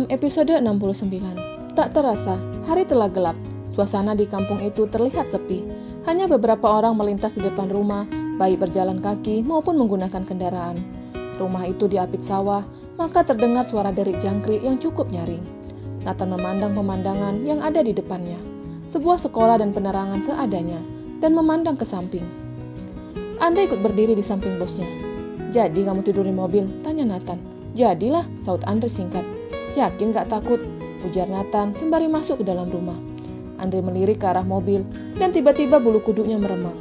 episode 69. Tak terasa, hari telah gelap. Suasana di kampung itu terlihat sepi. Hanya beberapa orang melintas di depan rumah, baik berjalan kaki maupun menggunakan kendaraan. Rumah itu diapit sawah, maka terdengar suara derik jangkrik yang cukup nyaring. Nathan memandang pemandangan yang ada di depannya. Sebuah sekolah dan penerangan seadanya, dan memandang ke samping. Andre ikut berdiri di samping bosnya. "Jadi kamu tidur di mobil?" tanya Nathan. "Jadilah," saut Andre singkat. "Yakin gak takut?" ujar Nathan sembari masuk ke dalam rumah. Andre melirik ke arah mobil dan tiba-tiba bulu kuduknya meremang.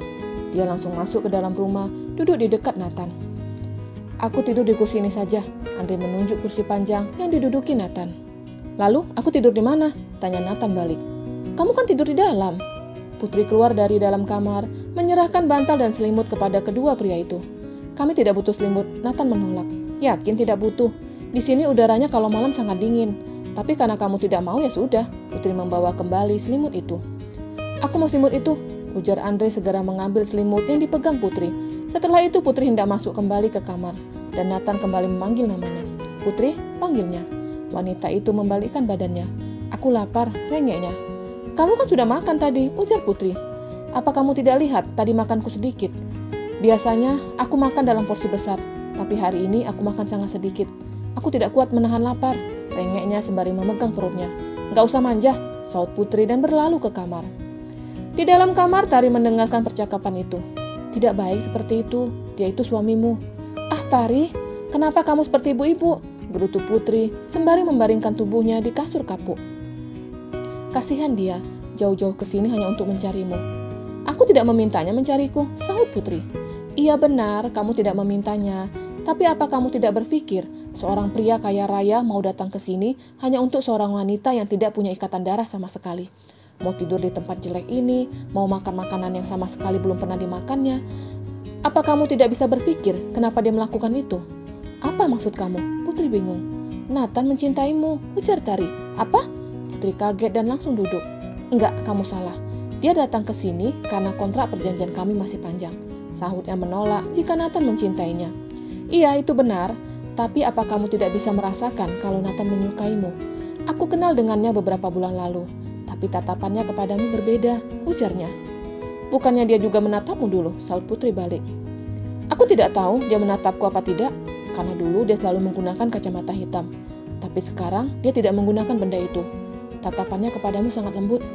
Dia langsung masuk ke dalam rumah, duduk di dekat Nathan. "Aku tidur di kursi ini saja." Andre menunjuk kursi panjang yang diduduki Nathan. "Lalu aku tidur di mana?" tanya Nathan balik. "Kamu kan tidur di dalam." Putri keluar dari dalam kamar, menyerahkan bantal dan selimut kepada kedua pria itu. "Kami tidak butuh selimut," Nathan menolak. "Yakin tidak butuh? Di sini udaranya kalau malam sangat dingin. Tapi karena kamu tidak mau ya sudah." Putri membawa kembali selimut itu. "Aku mau selimut itu," ujar Andre segera mengambil selimut yang dipegang Putri. Setelah itu Putri hendak masuk kembali ke kamar dan Nathan kembali memanggil namanya. "Putri," panggilnya. Wanita itu membalikkan badannya. "Aku lapar," rengeknya. "Kamu kan sudah makan tadi," ujar Putri. "Apa kamu tidak lihat tadi makanku sedikit? Biasanya aku makan dalam porsi besar, tapi hari ini aku makan sangat sedikit. Aku tidak kuat menahan lapar," rengeknya sembari memegang perutnya. "Gak usah manja," saut Putri dan berlalu ke kamar. Di dalam kamar Tari mendengarkan percakapan itu. "Tidak baik seperti itu, dia itu suamimu." "Ah Tari, kenapa kamu seperti ibu-ibu?" gerutu Putri sembari membaringkan tubuhnya di kasur kapuk. "Kasihan dia, jauh-jauh ke sini hanya untuk mencarimu." "Aku tidak memintanya mencariku," sahut Putri. "Iya benar, kamu tidak memintanya. Tapi apa kamu tidak berpikir, seorang pria kaya raya mau datang ke sini hanya untuk seorang wanita yang tidak punya ikatan darah sama sekali? Mau tidur di tempat jelek ini, mau makan makanan yang sama sekali belum pernah dimakannya. Apa kamu tidak bisa berpikir kenapa dia melakukan itu?" "Apa maksud kamu?" Putri bingung. "Nathan mencintaimu," ujar Tari. "Apa?" Putri kaget dan langsung duduk. "Enggak, kamu salah. Dia datang ke sini karena kontrak perjanjian kami masih panjang," sahutnya menolak jika Nathan mencintainya. "Iya, itu benar. Tapi apa kamu tidak bisa merasakan kalau Nathan menyukaimu? Aku kenal dengannya beberapa bulan lalu, tapi tatapannya kepadamu berbeda," ujarnya. "Bukannya dia juga menatapmu dulu?" saut Putri balik. "Aku tidak tahu dia menatapku apa tidak, karena dulu dia selalu menggunakan kacamata hitam. Tapi sekarang dia tidak menggunakan benda itu. Tatapannya kepadamu sangat lembut."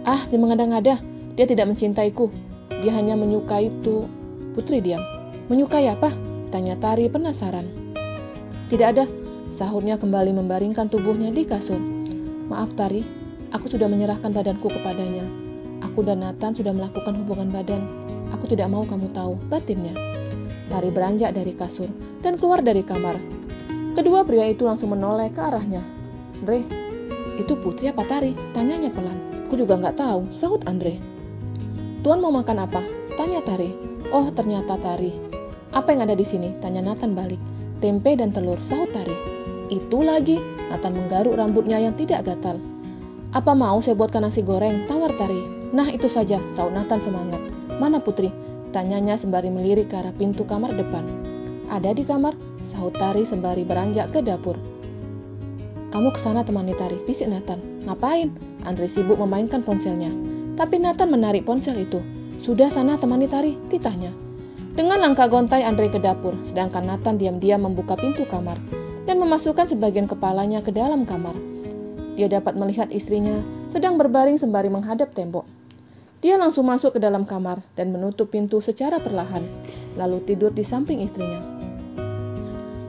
"Ah, dia mengada-ngada. Dia tidak mencintaiku. Dia hanya menyukai itu." Putri diam. "Menyukai apa?" tanya Tari penasaran. "Tidak ada," sahutnya kembali membaringkan tubuhnya di kasur. "Maaf Tari, aku sudah menyerahkan badanku kepadanya. Aku dan Nathan sudah melakukan hubungan badan. Aku tidak mau kamu tahu," batinnya. Tari beranjak dari kasur dan keluar dari kamar. Kedua pria itu langsung menoleh ke arahnya. "Andre, itu Putri apa Tari?" tanyanya pelan. "Aku juga nggak tahu," sahut Andre. "Tuan mau makan apa?" tanya Tari. "Oh, ternyata Tari. Apa yang ada di sini?" tanya Nathan balik. "Tempe dan telur," sahut Tari. "Itu lagi," Nathan menggaruk rambutnya yang tidak gatal. "Apa mau saya buatkan nasi goreng?" tawar Tari. "Nah, itu saja," sahut Nathan semangat. "Mana Putri?" tanyanya sembari melirik ke arah pintu kamar depan. "Ada di kamar," sahut Tari sembari beranjak ke dapur. "Kamu ke sana temani Tari," bisik Nathan. "Ngapain?" Andre sibuk memainkan ponselnya. Tapi Nathan menarik ponsel itu. "Sudah sana temani Tari," titahnya. Dengan langkah gontai Andre ke dapur, sedangkan Nathan diam-diam membuka pintu kamar dan memasukkan sebagian kepalanya ke dalam kamar. Dia dapat melihat istrinya sedang berbaring sembari menghadap tembok. Dia langsung masuk ke dalam kamar dan menutup pintu secara perlahan, lalu tidur di samping istrinya.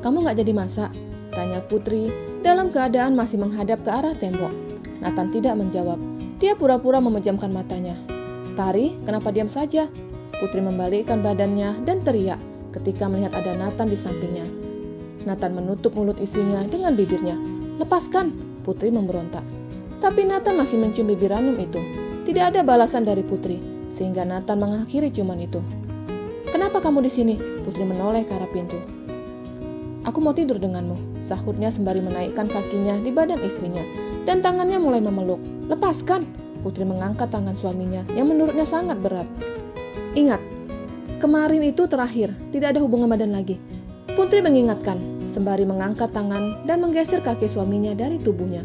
"Kamu gak jadi masak?" tanya Putri dalam keadaan masih menghadap ke arah tembok. Nathan tidak menjawab. Dia pura-pura memejamkan matanya. "Tari, kenapa diam saja?" Putri membalikkan badannya dan teriak ketika melihat ada Nathan di sampingnya. Nathan menutup mulut istrinya dengan bibirnya. "Lepaskan!" Putri memberontak. Tapi Nathan masih mencium bibir ranum itu. Tidak ada balasan dari Putri, sehingga Nathan mengakhiri ciuman itu. "Kenapa kamu di sini?" Putri menoleh ke arah pintu. "Aku mau tidur denganmu," sahutnya sembari menaikkan kakinya di badan istrinya, dan tangannya mulai memeluk. "Lepaskan!" Putri mengangkat tangan suaminya yang menurutnya sangat berat. "Ingat, kemarin itu terakhir, tidak ada hubungan badan lagi." Putri mengingatkan, sembari mengangkat tangan dan menggeser kaki suaminya dari tubuhnya.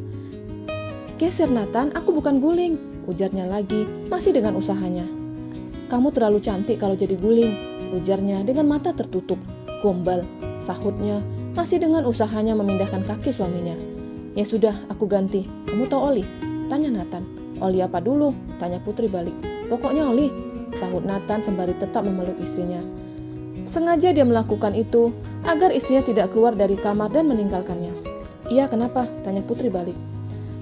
"Geser Nathan, aku bukan guling," ujarnya lagi, masih dengan usahanya. "Kamu terlalu cantik kalau jadi guling," ujarnya dengan mata tertutup. "Gombal," sahutnya, masih dengan usahanya memindahkan kaki suaminya. "Ya sudah, aku ganti. Kamu tahu oli?" tanya Nathan. "Oli apa dulu?" tanya Putri balik. "Pokoknya oli," sahut Nathan sembari tetap memeluk istrinya. Sengaja dia melakukan itu agar istrinya tidak keluar dari kamar dan meninggalkannya. "Iya, kenapa?" tanya Putri balik.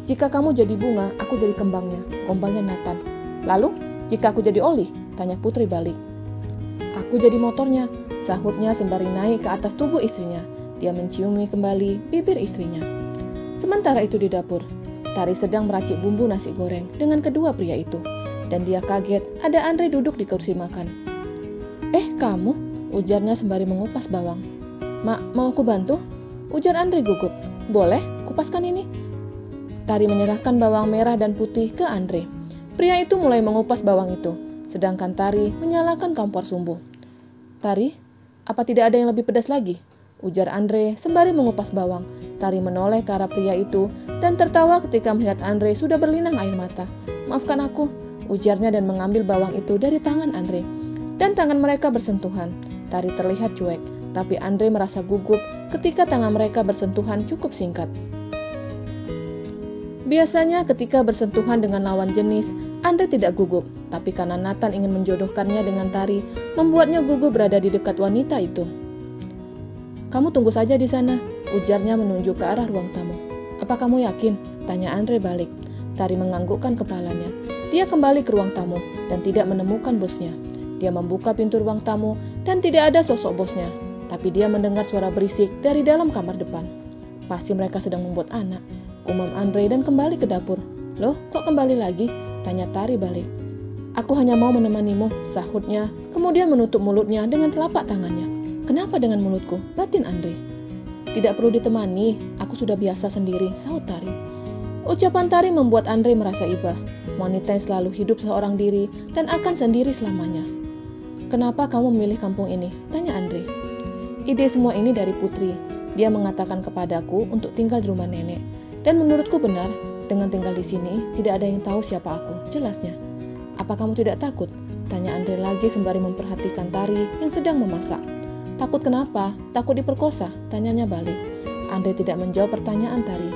"Jika kamu jadi bunga, aku jadi kembangnya," gombalnya Nathan. "Lalu, jika aku jadi oli?" tanya Putri balik. "Aku jadi motornya," sahutnya sembari naik ke atas tubuh istrinya. Dia menciumi kembali bibir istrinya. Sementara itu di dapur, Tari sedang meracik bumbu nasi goreng dengan kedua pria itu, dan dia kaget ada Andre duduk di kursi makan. Kamu?" ujarnya sembari mengupas bawang. "Mak, mau aku bantu?" ujar Andre gugup. "Boleh, kupaskan ini." Tari menyerahkan bawang merah dan putih ke Andre. Pria itu mulai mengupas bawang itu, sedangkan Tari menyalakan kompor sumbu. "Tari, apa tidak ada yang lebih pedas lagi?" ujar Andre sembari mengupas bawang. Tari menoleh ke arah pria itu dan tertawa ketika melihat Andre sudah berlinang air mata. "Maafkan aku," ujarnya dan mengambil bawang itu dari tangan Andre. Dan tangan mereka bersentuhan. Tari terlihat cuek, tapi Andre merasa gugup ketika tangan mereka bersentuhan cukup singkat. Biasanya ketika bersentuhan dengan lawan jenis, Andre tidak gugup, tapi karena Nathan ingin menjodohkannya dengan Tari, membuatnya gugup berada di dekat wanita itu. "Kamu tunggu saja di sana," ujarnya menunjuk ke arah ruang tamu. "Apa kamu yakin?" tanya Andre balik. Tari menganggukkan kepalanya. Dia kembali ke ruang tamu dan tidak menemukan bosnya. Dia membuka pintu ruang tamu dan tidak ada sosok bosnya, tapi dia mendengar suara berisik dari dalam kamar depan. "Pasti mereka sedang membuat anak," gumam Andre dan kembali ke dapur. "Loh, kok kembali lagi?" tanya Tari balik. "Aku hanya mau menemanimu," sahutnya, kemudian menutup mulutnya dengan telapak tangannya. "Kenapa dengan mulutku?" batin Andre. "Tidak perlu ditemani, aku sudah biasa sendiri," sahut Tari. Ucapan Tari membuat Andre merasa iba. Wanita yang selalu hidup seorang diri dan akan sendiri selamanya. "Kenapa kamu memilih kampung ini?" tanya Andre. "Ide semua ini dari Putri. Dia mengatakan kepadaku untuk tinggal di rumah nenek. Dan menurutku benar, dengan tinggal di sini tidak ada yang tahu siapa aku," jelasnya. "Apa kamu tidak takut?" tanya Andre lagi sembari memperhatikan Tari yang sedang memasak. "Takut kenapa? Takut diperkosa?" tanyanya balik. Andre tidak menjawab pertanyaan Tari.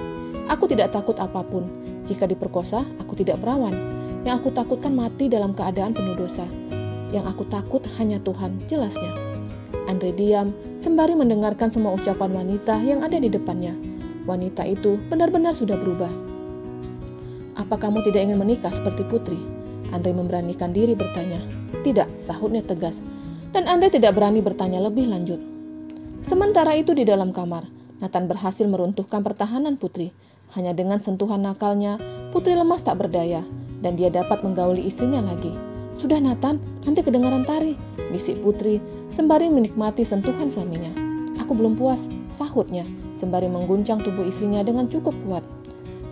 "Aku tidak takut apapun. Jika diperkosa, aku tidak perawan. Yang aku takutkan mati dalam keadaan penuh dosa. Yang aku takut hanya Tuhan," jelasnya. Andre diam sembari mendengarkan semua ucapan wanita yang ada di depannya. Wanita itu benar-benar sudah berubah. "Apa kamu tidak ingin menikah seperti Putri?" Andre memberanikan diri bertanya. "Tidak," sahutnya tegas. Dan Andre tidak berani bertanya lebih lanjut. Sementara itu di dalam kamar, Nathan berhasil meruntuhkan pertahanan Putri. Hanya dengan sentuhan nakalnya, Putri lemas tak berdaya, dan dia dapat menggauli istrinya lagi. "Sudah Nathan, nanti kedengaran Tari," bisik Putri, sembari menikmati sentuhan suaminya. "Aku belum puas," sahutnya, sembari mengguncang tubuh istrinya dengan cukup kuat.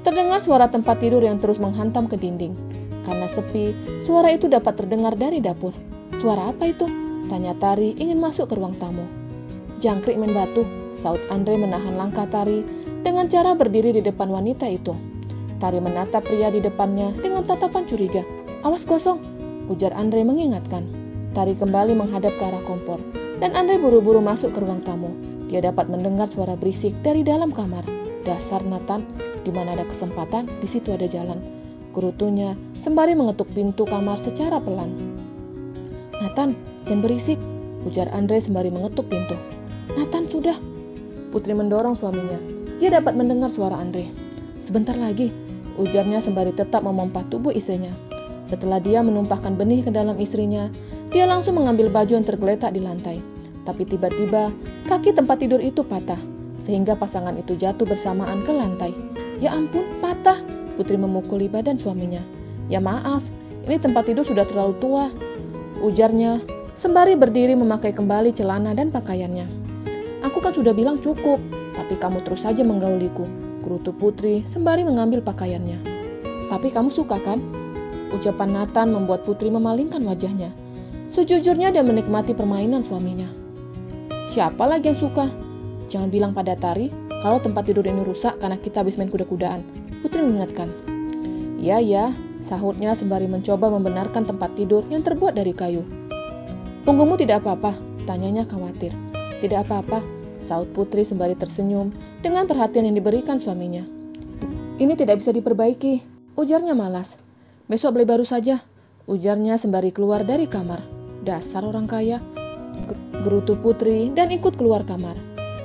Terdengar suara tempat tidur yang terus menghantam ke dinding. Karena sepi, suara itu dapat terdengar dari dapur. "Suara apa itu?" tanya Tari ingin masuk ke ruang tamu. "Jangkrik main batu," saut Andre menahan langkah Tari dengan cara berdiri di depan wanita itu. Tari menatap pria di depannya dengan tatapan curiga. "Awas gosong," ujar Andre mengingatkan. Tari kembali menghadap ke arah kompor, dan Andre buru-buru masuk ke ruang tamu. Dia dapat mendengar suara berisik dari dalam kamar. "Dasar Nathan, di mana ada kesempatan, di situ ada jalan," gerutunya sembari mengetuk pintu kamar secara pelan. "Nathan, jangan berisik," ujar Andre sembari mengetuk pintu. "Nathan, sudah." Putri mendorong suaminya. Dia dapat mendengar suara Andre. "Sebentar lagi," ujarnya sembari tetap memompa tubuh istrinya. Setelah dia menumpahkan benih ke dalam istrinya, dia langsung mengambil baju yang tergeletak di lantai. Tapi tiba-tiba, kaki tempat tidur itu patah, sehingga pasangan itu jatuh bersamaan ke lantai. "Ya ampun, patah!" Putri memukuli badan suaminya. "Ya maaf, ini tempat tidur sudah terlalu tua," ujarnya, sembari berdiri memakai kembali celana dan pakaiannya. "Aku kan sudah bilang cukup, tapi kamu terus saja menggauliku," gerutu Putri sembari mengambil pakaiannya. "Tapi kamu suka kan?" Ucapan Nathan membuat Putri memalingkan wajahnya. Sejujurnya dia menikmati permainan suaminya. "Siapa lagi yang suka?" Jangan bilang pada Tari kalau tempat tidur ini rusak karena kita habis main kuda-kudaan, Putri mengingatkan. Ya, sahutnya sembari mencoba membenarkan tempat tidur yang terbuat dari kayu. Punggungmu tidak apa-apa, tanyanya khawatir. Tidak apa-apa, sahut Putri sembari tersenyum dengan perhatian yang diberikan suaminya. Ini tidak bisa diperbaiki, ujarnya malas. Besok beli baru saja, ujarnya sembari keluar dari kamar. Dasar orang kaya, gerutu Putri dan ikut keluar kamar.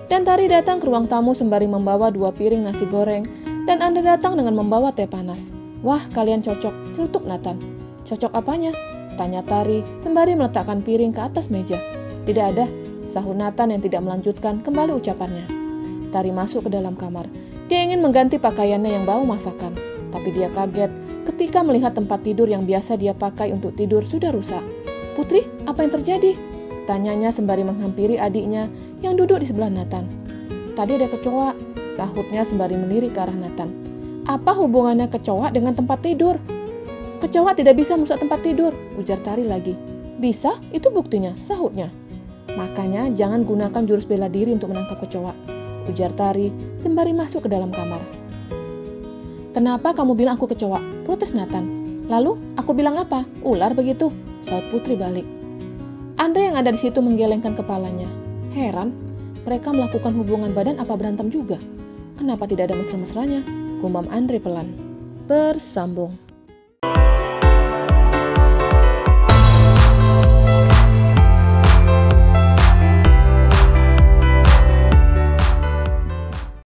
Dan Tari datang ke ruang tamu sembari membawa 2 piring nasi goreng dan Andre datang dengan membawa teh panas. Wah, kalian cocok, celutuk Nathan. Cocok apanya? Tanya Tari sembari meletakkan piring ke atas meja. Tidak ada, sahut Nathan yang tidak melanjutkan kembali ucapannya. Tari masuk ke dalam kamar. Dia ingin mengganti pakaiannya yang bau masakan. Tapi dia kaget ketika melihat tempat tidur yang biasa dia pakai untuk tidur sudah rusak. Putri, apa yang terjadi? Tanyanya sembari menghampiri adiknya yang duduk di sebelah Nathan. Tadi ada kecoa, sahutnya sembari melirik ke arah Nathan. Apa hubungannya kecoa dengan tempat tidur? Kecoa tidak bisa merusak tempat tidur, ujar Tari lagi. Bisa, itu buktinya, sahutnya. Makanya jangan gunakan jurus bela diri untuk menangkap kecoa, ujar Tari sembari masuk ke dalam kamar. Kenapa kamu bilang aku kecoa? Protes Nathan. Lalu, aku bilang apa? Ular begitu, sahut Putri balik. Andre yang ada di situ menggelengkan kepalanya. Heran, mereka melakukan hubungan badan apa berantem juga? Kenapa tidak ada mesra-mesranya? Gumam Andre pelan. Bersambung.